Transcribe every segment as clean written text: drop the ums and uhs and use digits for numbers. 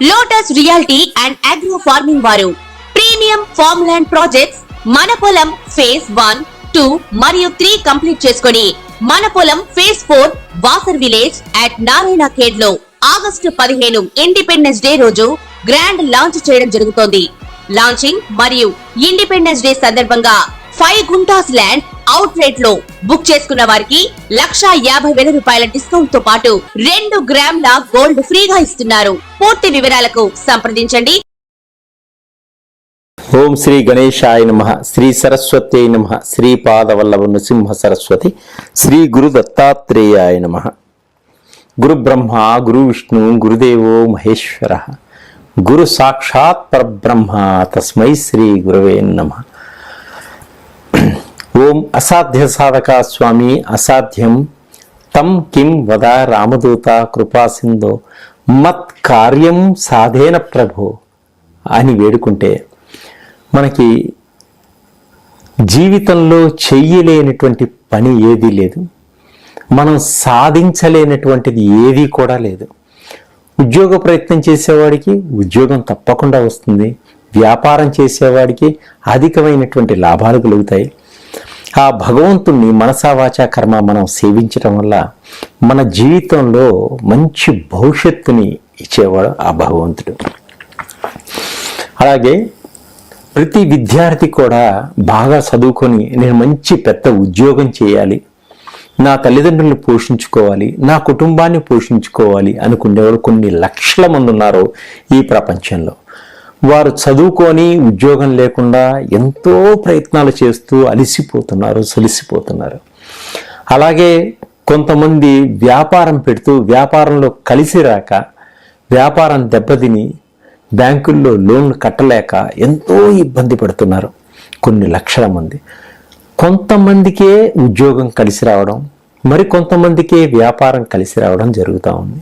Lotus reality and agro farming వారు premium farm land projects మన పొలం ఫేజ్ 1, 2 మరియు 3 కంప్లీట్ చేసుకొని మన పొలం phase 4 Wasar village at Narayana Khed లో ఆగస్టు 15 ఇండిపెండెన్స్ డే రోజు గ్రాండ్ లాంచ్ చేయడం జరుగుతోంది. లాంచింగ్ మరియు ఇండిపెండెన్స్ డే సందర్భంగా 5 గుంటాస్ ల్యాండ్ అవుట్ రేట్ లో బుక్ చేసుకున్న వారికి 1,50,000 రూపాయల డిస్కౌంట్ తో పాటు 2 గ్రాముల గోల్డ్ ఫ్రీగా ఇస్తున్నారు. పూర్తి వివరాలకు సంప్రదించండి. ఓం శ్రీ గణేశాయ నమః, శ్రీ సరస్వత్యై నమః, శ్రీ పాదవల్లభ నృసింహ సరస్వతి, శ్రీ గురు దత్తాత్రేయాయ నమః. గురు బ్రహ్మ గురు విష్ణు గురుదేవో మహేశ్వర, గురు సాక్షాత్ పరబ్రహ్మ తస్మై శ్రీ గురవే నమః. ఓం అసాధ్య సాధక స్వామి అసాధ్యం తం కిం వద రామదూత కృపాసింధో మత్ కార్యం సాధేన ప్రభో అని వేడుకుంటే మనకి జీవితంలో చెయ్యలేనటువంటి పని ఏదీ లేదు, మనం సాధించలేనటువంటిది ఏదీ కూడా లేదు. ఉద్యోగ ప్రయత్నం చేసేవాడికి ఉద్యోగం తప్పకుండా వస్తుంది, వ్యాపారం చేసేవాడికి అధికమైనటువంటి లాభాలు కలుగుతాయి. ఆ భగవంతుణ్ణి మనసా వాచా కర్మ మనం సేవించడం వల్ల మన జీవితంలో మంచి భవిష్యత్తుని ఇచ్చేవాడు ఆ భగవంతుడు. అలాగే ప్రతి విద్యార్థి కూడా బాగా చదువుకొని నేను మంచి పెద్ద ఉద్యోగం చేయాలి, నా తల్లిదండ్రులను పోషించుకోవాలి, నా కుటుంబాన్ని పోషించుకోవాలి అనుకునేవాడు కొన్ని లక్షల మంది ఉన్నారు ఈ ప్రపంచంలో. వారు చదువుకొని ఉద్యోగం లేకుండా ఎంతో ప్రయత్నాలు చేస్తూ అలిసిపోతున్నారు, సొలిసిపోతున్నారు. అలాగే కొంతమంది వ్యాపారం పెడుతూ వ్యాపారంలో కలిసి రాక వ్యాపారం దెబ్బతిని బ్యాంకుల్లో లోన్లు కట్టలేక ఎంతో ఇబ్బంది పడుతున్నారు కొన్ని లక్షల మంది. కొంతమందికే ఉద్యోగం కలిసి రావడం, మరి కొంతమందికే వ్యాపారం కలిసి రావడం జరుగుతూ ఉంది.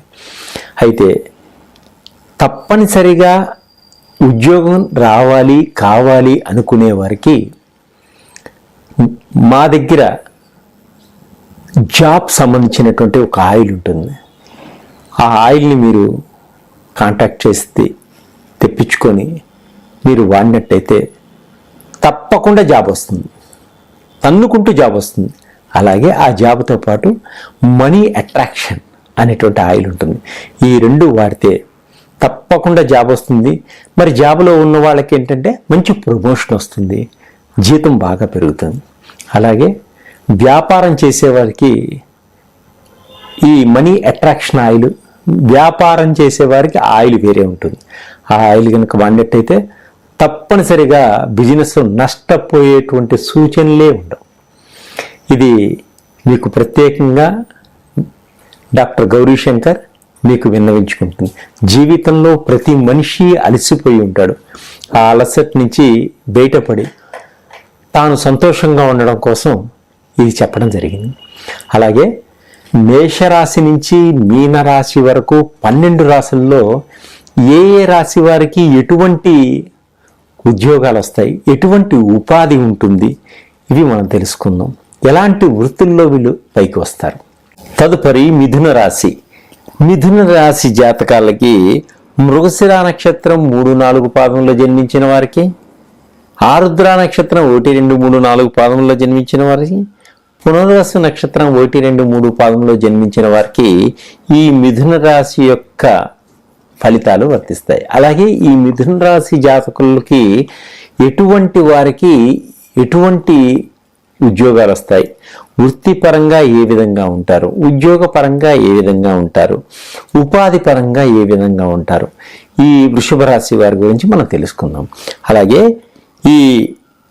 అయితే తప్పనిసరిగా ఉద్యోగం రావాలి కావాలి అనుకునే వారికి మా దగ్గర జాబ్ సంబంధించినటువంటి ఒక ఆయిల్ ఉంటుంది. ఆ ఆయిల్ని మీరు కాంటాక్ట్ చేస్తే తెప్పించుకొని మీరు వాడినట్టయితే తప్పకుండా జాబ్ వస్తుంది, తన్నుకుంటూ జాబ్ వస్తుంది. అలాగే ఆ జాబ్తో పాటు మనీ అట్రాక్షన్ అనేటువంటి ఆయిల్ ఉంటుంది. ఈ 2 వాడితే తప్పకుండా జాబ్ వస్తుంది. మరి జాబ్లో ఉన్న వాళ్ళకి ఏంటంటే మంచి ప్రమోషన్ వస్తుంది, జీతం బాగా పెరుగుతుంది. అలాగే వ్యాపారం చేసేవారికి ఈ మనీ అట్రాక్షన్ ఆయిల్, వ్యాపారం చేసేవారికి ఆయిల్ వేరే ఉంటుంది. ఆ ఆయిల్ కనుక వాడినట్టయితే తప్పనిసరిగా బిజినెస్ నష్టపోయేటువంటి సూచనలే ఉండవు. ఇది మీకు ప్రత్యేకంగా డాక్టర్ గౌరీశంకర్ మీకు విన్నవించుకుంటుంది. జీవితంలో ప్రతి మనిషి అలసిపోయి ఉంటాడు. ఆ అలసట నుంచి బయటపడి తాను సంతోషంగా ఉండడం కోసం ఇది చెప్పడం జరిగింది. అలాగే మేషరాశి నుంచి మీనరాశి వరకు 12 రాశుల్లో ఏ రాశి వారికి ఎటువంటి ఉద్యోగాలు వస్తాయి, ఎటువంటి ఉపాధి ఉంటుంది, ఇవి మనం తెలుసుకుందాం. ఎలాంటి వృత్తుల్లో వీళ్ళు పైకి వస్తారు. తదుపరి మిథున రాశి. మిథున రాశి జాతకాలకి మృగశిర నక్షత్రం 3, 4 పాదంలో జన్మించిన వారికి, ఆరుద్ర నక్షత్రం 1, 2, 3, 4 పాదంలో జన్మించిన వారికి, పునర్వసు నక్షత్రం 1, 2, 3 పాదంలో జన్మించిన వారికి ఈ మిథున రాశి యొక్క ఫలితాలు వర్తిస్తాయి. అలాగే ఈ మిథున రాశి జాతకులకి ఎటువంటి వారికి ఎటువంటి ఉద్యోగాలు వస్తాయి, వృత్తిపరంగా ఏ విధంగా ఉంటారు, ఉద్యోగపరంగా ఏ విధంగా ఉంటారు, ఉపాధి పరంగా ఏ విధంగా ఉంటారు, ఈ వృషభ రాశి వారి గురించి మనం తెలుసుకుందాం. అలాగే ఈ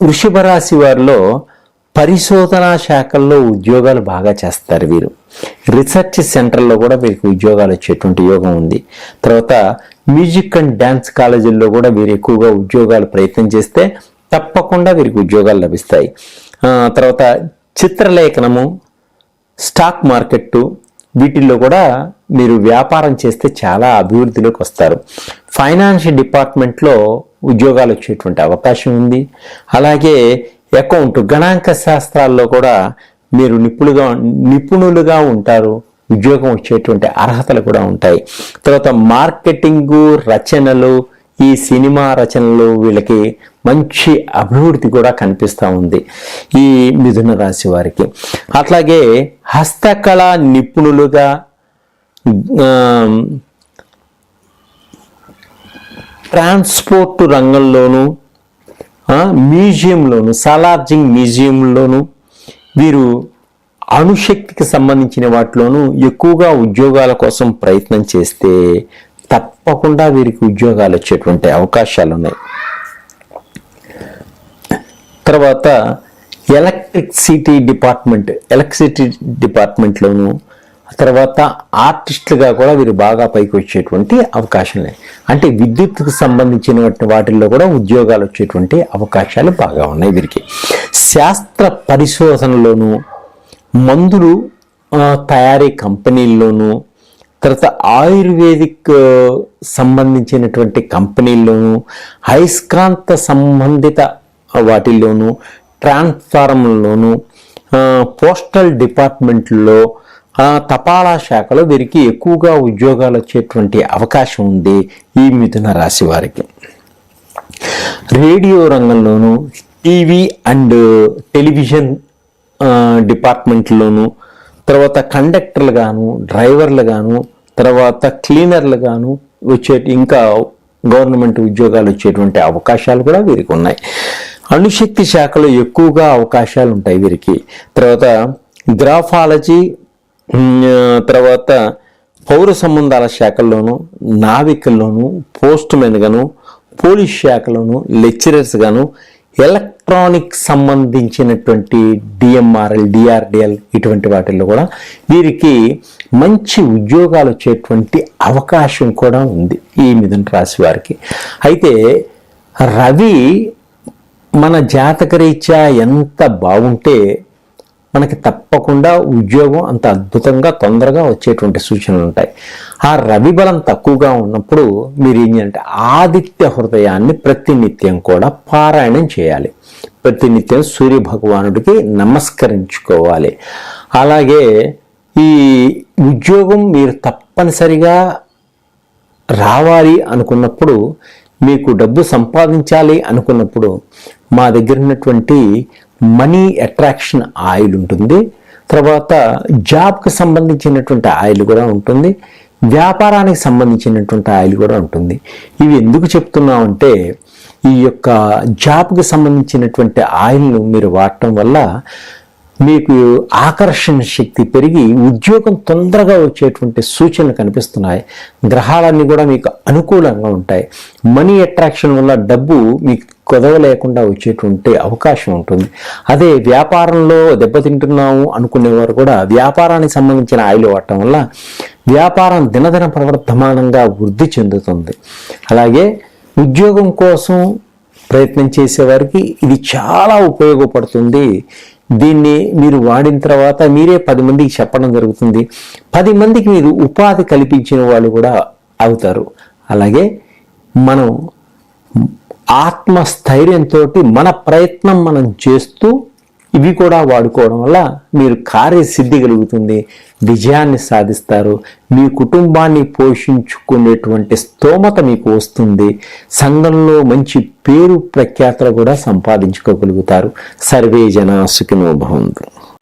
వృషభ రాశి వారిలో పరిశోధనా శాఖల్లో ఉద్యోగాలు బాగా చేస్తారు. వీరు రీసెర్చ్ సెంటర్లో కూడా వీరికి ఉద్యోగాలు వచ్చేటువంటి యోగం ఉంది. తర్వాత మ్యూజిక్ అండ్ డ్యాన్స్ కాలేజీల్లో కూడా వీరు ఎక్కువగా ఉద్యోగాలు ప్రయత్నం చేస్తే తప్పకుండా వీరికి ఉద్యోగాలు లభిస్తాయి. తర్వాత చిత్రలేఖనము, స్టాక్ మార్కెట్టు, వీటిల్లో కూడా మీరు వ్యాపారం చేస్తే చాలా అభివృద్ధిలోకి వస్తారు. ఫైనాన్స్ డిపార్ట్మెంట్లో ఉద్యోగాలు వచ్చేటువంటి అవకాశం ఉంది. అలాగే అకౌంట్, గణాంక శాస్త్రాల్లో కూడా మీరు నిపుణులుగా ఉంటారు. ఉద్యోగం వచ్చేటువంటి అర్హతలు కూడా ఉంటాయి. తర్వాత మార్కెటింగు, రచనలు, ఈ సినిమా రచనలు వీళ్ళకి మంచి అభివృద్ధి కూడా కనిపిస్తూ ఉంది ఈ మిథున రాశి వారికి. అట్లాగే హస్తకళ నిపుణులుగా, ట్రాన్స్పోర్ట్ రంగంలోనూ, మ్యూజియంలోను, సాలార్జింగ్ మ్యూజియంలోను, వీరు అణుశక్తికి సంబంధించిన వాటిలోనూ ఎక్కువగా ఉద్యోగాల కోసం ప్రయత్నం చేస్తే తప్పకుండా వీరికి ఉద్యోగాలు వచ్చేటువంటి అవకాశాలు ఉన్నాయి. తర్వాత ఎలక్ట్రిసిటీ డిపార్ట్మెంట్లోను, తర్వాత ఆర్టిస్టులుగా కూడా వీరు బాగా పైకి వచ్చేటువంటి అవకాశాలు ఉన్నాయి. అంటే విద్యుత్తుకు సంబంధించిన వాటిల్లో కూడా ఉద్యోగాలు వచ్చేటువంటి అవకాశాలు బాగా ఉన్నాయి వీరికి. శాస్త్ర పరిశోధనలోను, మందులు తయారీ కంపెనీల్లోనూ, తర్వాత ఆయుర్వేదిక్ సంబంధించినటువంటి కంపెనీల్లోనూ, అయస్కాంత సంబంధిత వాటిల్లోనూ, ట్రాన్స్ఫార్మర్లోనూ, పోస్టల్ డిపార్ట్మెంట్లో, తపాలా శాఖలో వీరికి ఎక్కువగా ఉద్యోగాలు వచ్చేటువంటి అవకాశం ఉంది ఈ మిథున రాశి వారికి. రేడియో రంగంలోనూ, టీవీ అండ్ టెలివిజన్ డిపార్ట్మెంట్లోను, తర్వాత కండక్టర్లు గాను, డ్రైవర్లు గాను, తర్వాత క్లీనర్లు గాను ఇంకా గవర్నమెంట్ ఉద్యోగాలు వచ్చేటువంటి అవకాశాలు కూడా వీరికి ఉన్నాయి. అణుశక్తి శాఖలో ఎక్కువగా అవకాశాలు ఉంటాయి వీరికి. తర్వాత గ్రాఫాలజీ, తర్వాత పౌర సంబంధాల శాఖల్లోనూ, నావికల్లోనూ, పోస్ట్ మెన్ గాను, పోలీస్ శాఖలోను లెక్చరర్స్ గాను, ఎలక్ట్రానిక్ సంబంధించినటువంటి డిఎంఆర్ఎల్, డిఆర్డిఎల్ ఇటువంటి వాటిల్లో కూడా వీరికి మంచి ఉద్యోగాలు వచ్చేటువంటి అవకాశం కూడా ఉంది ఈ మిథున రాశి వారికి. అయితే రవి మన జాతకరీత్యా ఎంత బాగుంటే మనకి తప్పకుండా ఉద్యోగం అంత అద్భుతంగా తొందరగా వచ్చేటువంటి సూచనలు ఉంటాయి. ఆ రవి బలం తక్కువగా ఉన్నప్పుడు మీరు ఏం చేయాలంటే ఆదిత్య హృదయాన్ని ప్రతినిత్యం కూడా పారాయణం చేయాలి. ప్రతినిత్యం సూర్య భగవానుడికి నమస్కరించుకోవాలి. అలాగే ఈ ఉద్యోగం మీరు తప్పనిసరిగా రావాలి అనుకున్నప్పుడు, మీకు డబ్బు సంపాదించాలి అనుకున్నప్పుడు మా దగ్గర ఉన్నటువంటి మనీ అట్రాక్షన్ ఆయిల్ ఉంటుంది. తర్వాత జాబ్కి సంబంధించినటువంటి ఆయిల్ కూడా ఉంటుంది. వ్యాపారానికి సంబంధించినటువంటి ఆయిల్ కూడా ఉంటుంది. ఇవి ఎందుకు చెప్తున్నామంటే ఈ యొక్క జాబ్కి సంబంధించినటువంటి ఆయిల్ను మీరు వాడటం వల్ల మీకు ఆకర్షణ శక్తి పెరిగి ఉద్యోగం తొందరగా వచ్చేటువంటి సూచనలు కనిపిస్తున్నాయి. గ్రహాలన్నీ కూడా మీకు అనుకూలంగా ఉంటాయి. మనీ అట్రాక్షన్ వల్ల డబ్బు మీకు కొదవ లేకుండా వచ్చేటువంటి అవకాశం ఉంటుంది. అదే వ్యాపారంలో దెబ్బతింటున్నాము అనుకునేవారు కూడా వ్యాపారానికి సంబంధించిన ఆయిల్ వాడటం వల్ల వ్యాపారం దినదిన ప్రవర్ధమానంగా వృద్ధి చెందుతుంది. అలాగే ఉద్యోగం కోసం ప్రయత్నం చేసేవారికి ఇది చాలా ఉపయోగపడుతుంది. దీన్ని మీరు వాడిన తర్వాత మీరే 10 మందికి చెప్పడం జరుగుతుంది. 10 మందికి మీరు ఉపాధి కల్పించిన వాళ్ళు కూడా అవుతారు. అలాగే మనం ఆత్మస్థైర్యంతో మన ప్రయత్నం మనం చేస్తూ ఇవి కూడా వాడుకోవడం వల్ల మీరు కార్యసిద్ధి కలుగుతుంది, విజయాన్ని సాధిస్తారు, మీ కుటుంబాన్ని పోషించుకునేటువంటి స్తోమత మీకు వస్తుంది, సంఘంలో మంచి పేరు ప్రఖ్యాతలు కూడా సంపాదించుకోగలుగుతారు. సర్వే జనా సుఖినో భవంతు.